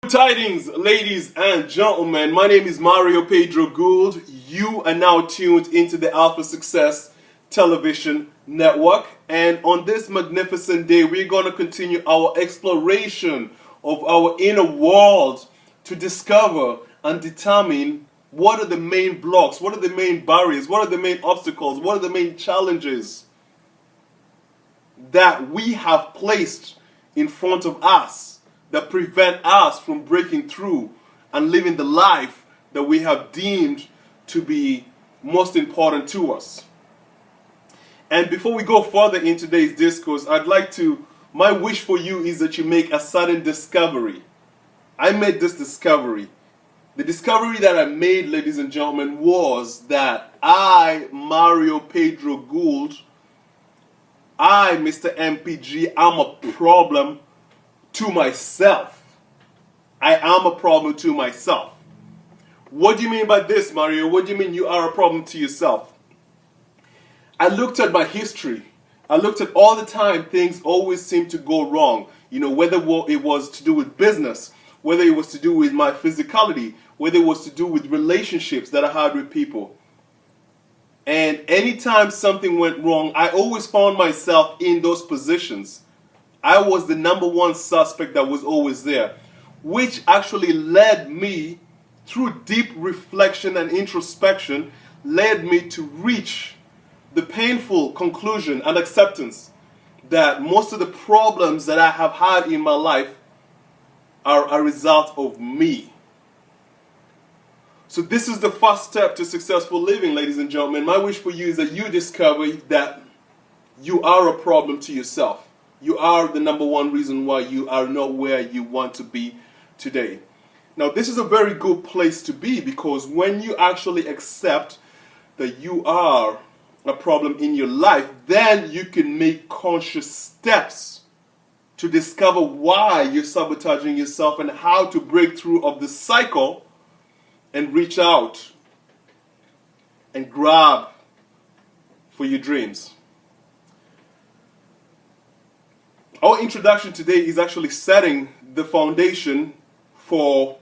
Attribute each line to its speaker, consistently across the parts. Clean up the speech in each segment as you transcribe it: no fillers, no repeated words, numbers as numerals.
Speaker 1: Tidings, ladies and gentlemen. My name is Mario Pedro Gould. You are now tuned into the Alpha Success Television Network. And on this magnificent day, we're going to continue our exploration of our inner world to discover and determine what are the main blocks, what are the main barriers, what are the main obstacles, what are the main challenges that we have placed in front of us that prevent us from breaking through and living the life that we have deemed to be most important to us. And before we go further in today's discourse, my wish for you is that you make a sudden discovery. I made this discovery. The discovery that I made, ladies and gentlemen, was that I, Mario Pedro Gould, I, Mr. MPG, am a problem to myself. I am a problem to myself. What do you mean by this, Mario? What do you mean you are a problem to yourself? I looked at my history. I looked at all the time things always seem to go wrong. You know, whether it was to do with business, whether it was to do with my physicality, whether it was to do with relationships that I had with people. And anytime something went wrong, I always found myself in those positions. I was the number one suspect that was always there, which actually led me, through deep reflection and introspection, led me to reach the painful conclusion and acceptance that most of the problems that I have had in my life are a result of me. So this is the first step to successful living, ladies and gentlemen. My wish for you is that you discover that you are a problem to yourself. You are the number one reason why you are not where you want to be today. Now, this is a very good place to be, because when you actually accept that you are a problem in your life, then you can make conscious steps to discover why you're sabotaging yourself and how to break through of the cycle and reach out and grab for your dreams. Our introduction today is actually setting the foundation for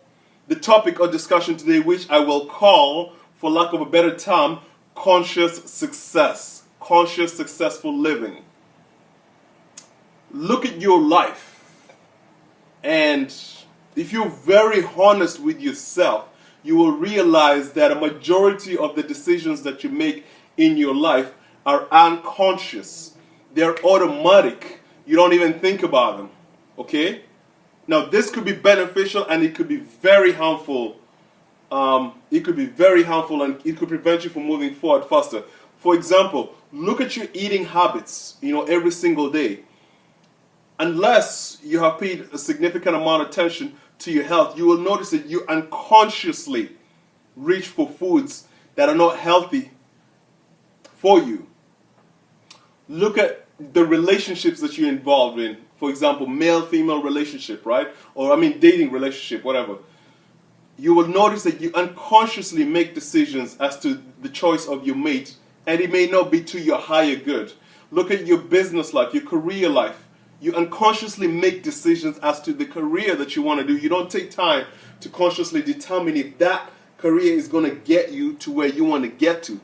Speaker 1: the topic of discussion today, which I will call, for lack of a better term, conscious success, conscious successful living. Look at your life, and if you're very honest with yourself, you will realize that a majority of the decisions that you make in your life are unconscious. They're automatic. You don't even think about them, okay? Now, this could be beneficial and it could be very harmful. It could be very harmful and it could prevent you from moving forward faster. For example, look at your eating habits, every single day. Unless you have paid a significant amount of attention to your health, you will notice that you unconsciously reach for foods that are not healthy for you. Look at the relationships that you're involved in. For example, male-female relationship, right? Or dating relationship, whatever. You will notice that you unconsciously make decisions as to the choice of your mate, and it may not be to your higher good. Look at your business life, your career life. You unconsciously make decisions as to the career that you want to do. You don't take time to consciously determine if that career is going to get you to where you want to get to.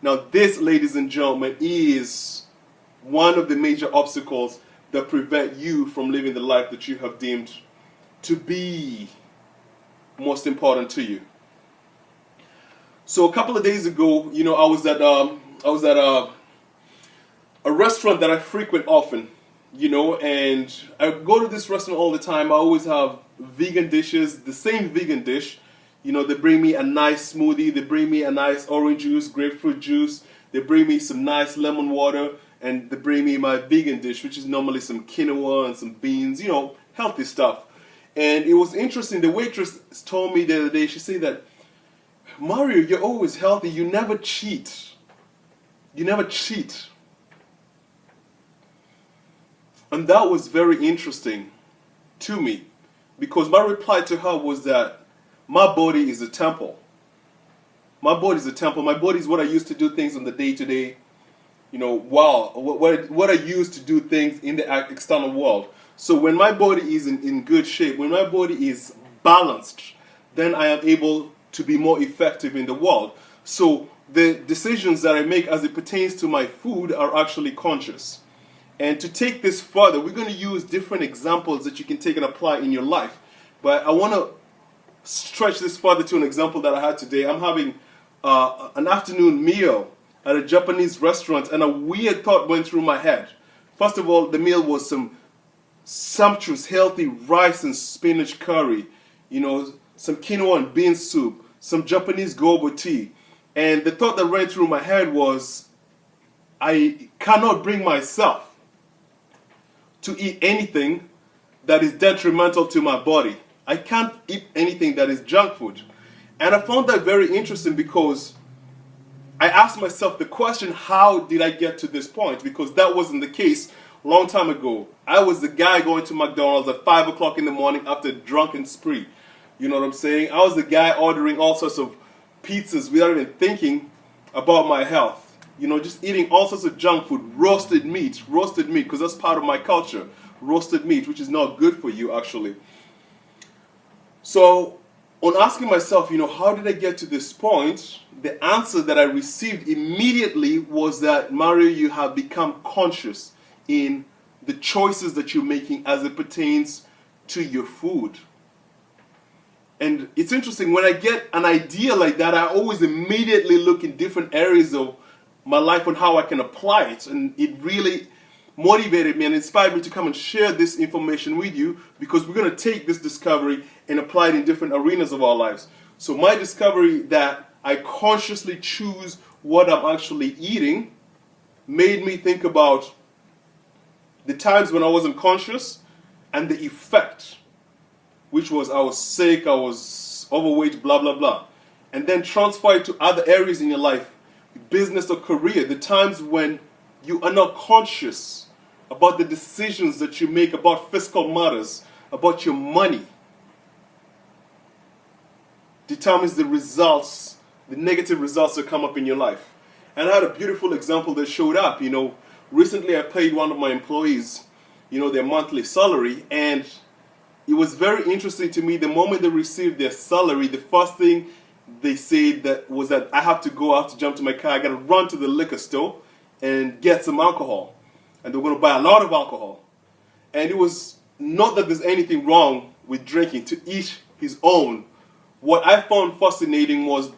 Speaker 1: Now, this, ladies and gentlemen, is one of the major obstacles that prevent you from living the life that you have deemed to be most important to you. So a couple of days ago, I was at a restaurant that I frequent often, and I go to this restaurant all the time. I always have vegan dishes, the same vegan dish. They bring me a nice smoothie, they bring me a nice orange juice, grapefruit juice, they bring me some nice lemon water, and they bring me my vegan dish, which is normally some quinoa and some beans, healthy stuff. And it was interesting, the waitress told me the other day, she said that, Mario, you're always healthy, you never cheat. You never cheat. And that was very interesting to me, because my reply to her was that my body is a temple. My body is a temple. My body is what I use to do things on the day-to-day what I use to do things in the external world. So when my body is in good shape, when my body is balanced, then I am able to be more effective in the world. So the decisions that I make as it pertains to my food are actually conscious. And to take this further, we're going to use different examples that you can take and apply in your life. But I want to stretch this further to an example that I had today. I'm having an afternoon meal at a Japanese restaurant, and a weird thought went through my head. First of all, the meal was some sumptuous, healthy rice and spinach curry, some quinoa and bean soup, some Japanese gobo tea. And the thought that ran through my head was, I cannot bring myself to eat anything that is detrimental to my body. I can't eat anything that is junk food. And I found that very interesting because I asked myself the question, how did I get to this point? Because that wasn't the case a long time ago. I was the guy going to McDonald's at 5 o'clock in the morning after a drunken spree. You know what I'm saying? I was the guy ordering all sorts of pizzas without even thinking about my health. Just eating all sorts of junk food, roasted meat, because that's part of my culture. Roasted meat, which is not good for you, actually. So, on asking myself, how did I get to this point? The answer that I received immediately was that, Mario, you have become conscious in the choices that you're making as it pertains to your food. And it's interesting, when I get an idea like that, I always immediately look in different areas of my life on how I can apply it. And it really motivated me and inspired me to come and share this information with you, because we're going to take this discovery and apply it in different arenas of our lives. So my discovery that I consciously choose what I'm actually eating made me think about the times when I wasn't conscious and the effect, which was I was sick, I was overweight, blah, blah, blah. And then transfer it to other areas in your life, business or career, the times when you are not conscious about the decisions that you make about fiscal matters, about your money, determines the results, the negative results that come up in your life. And I had a beautiful example that showed up. Recently I paid one of my employees, their monthly salary, and it was very interesting to me. The moment they received their salary, the first thing they said was that I have to jump to my car, I got to run to the liquor store and get some alcohol. And they're going to buy a lot of alcohol. And it was not that there's anything wrong with drinking, to each his own. What I found fascinating was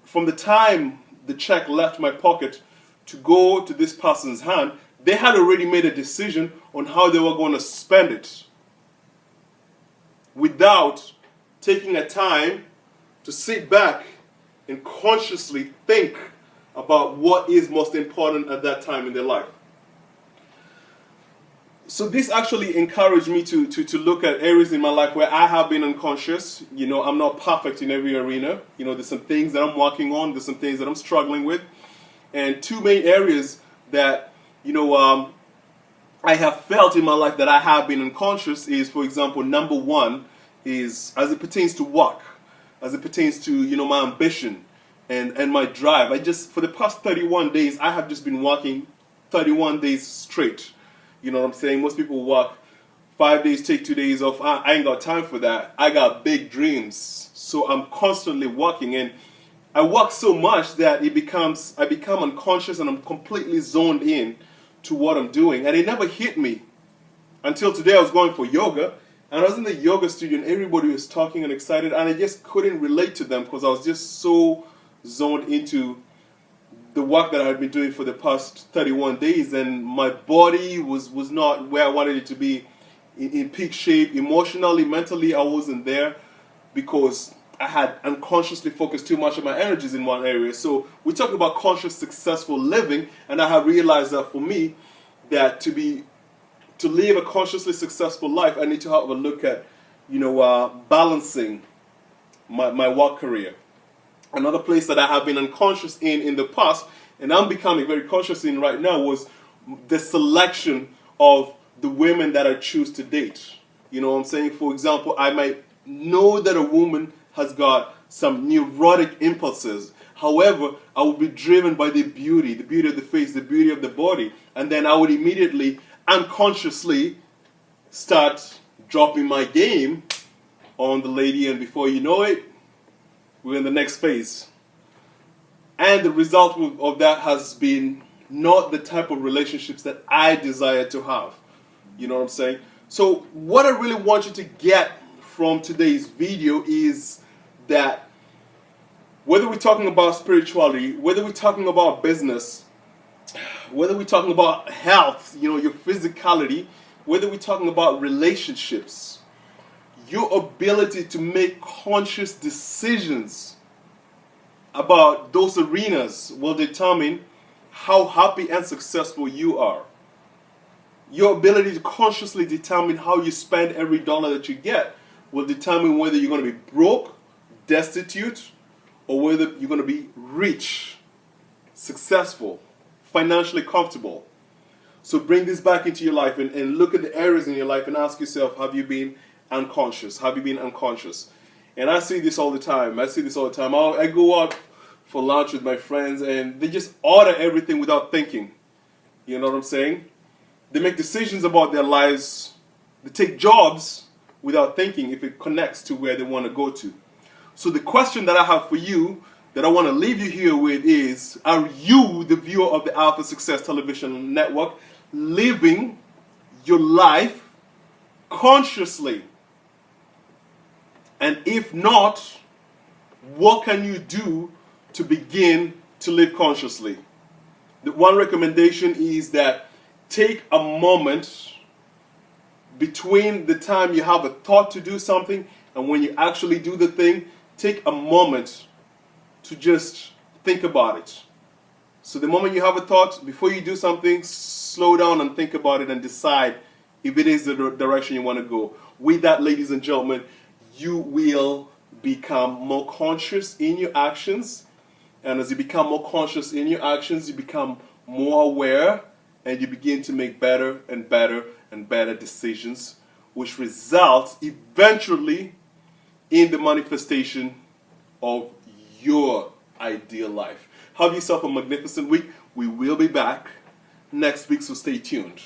Speaker 1: from the time the check left my pocket to go to this person's hand, they had already made a decision on how they were going to spend it, without taking a time to sit back and consciously think about what is most important at that time in their life. So this actually encouraged me to look at areas in my life where I have been unconscious. I'm not perfect in every arena. There's some things that I'm working on. There's some things that I'm struggling with. And two main areas that, I have felt in my life that I have been unconscious is, for example, number one is as it pertains to work, as it pertains to, my ambition and my drive. For the past 31 days, I have just been working 31 days straight. You know what I'm saying? Most people work 5 days, take 2 days off. I ain't got time for that. I got big dreams. So I'm constantly working, and I work so much that I become unconscious, and I'm completely zoned in to what I'm doing. And it never hit me until today. I was going for yoga, and I was in the yoga studio, and everybody was talking and excited, and I just couldn't relate to them because I was just so zoned into the work that I had been doing for the past 31 days, and my body was not where I wanted it to be, in peak shape. Emotionally, mentally, I wasn't there because I had unconsciously focused too much of my energies in one area. So we talk about conscious, successful living, and I have realized that for me, that to live a consciously successful life, I need to have a look at, balancing my work career. Another place that I have been unconscious in the past, and I'm becoming very conscious in right now, was the selection of the women that I choose to date. You know what I'm saying? For example, I might know that a woman has got some neurotic impulses. However, I would be driven by the beauty of the face, the beauty of the body. And then I would immediately, unconsciously, start dropping my game on the lady, and before you know it, we're in the next phase. And the result of that has been not the type of relationships that I desire to have. You know what I'm saying? So what I really want you to get from today's video is that whether we're talking about spirituality, whether we're talking about business, whether we're talking about health, you know, your physicality, whether we're talking about relationships, your ability to make conscious decisions about those arenas will determine how happy and successful you are. Your ability to consciously determine how you spend every dollar that you get will determine whether you're going to be broke, destitute, or whether you're going to be rich, successful, financially comfortable. So bring this back into your life and look at the areas in your life and ask yourself, have you been unconscious? Have you been unconscious? And I see this all the time. I go out for lunch with my friends and they just order everything without thinking. You know what I'm saying? They make decisions about their lives. They take jobs without thinking if it connects to where they want to go to. So the question that I have for you, that I want to leave you here with is, are you, the viewer of the Alpha Success Television Network, living your life consciously? And if not, what can you do to begin to live consciously? The one recommendation is that take a moment between the time you have a thought to do something and when you actually do the thing. Take a moment to just think about it. So the moment you have a thought, before you do something, slow down and think about it and decide if it is the direction you want to go. With that, ladies and gentlemen, you will become more conscious in your actions. And as you become more conscious in your actions, you become more aware and you begin to make better and better and better decisions, which results eventually in the manifestation of your ideal life. Have yourself a magnificent week. We will be back next week, so stay tuned.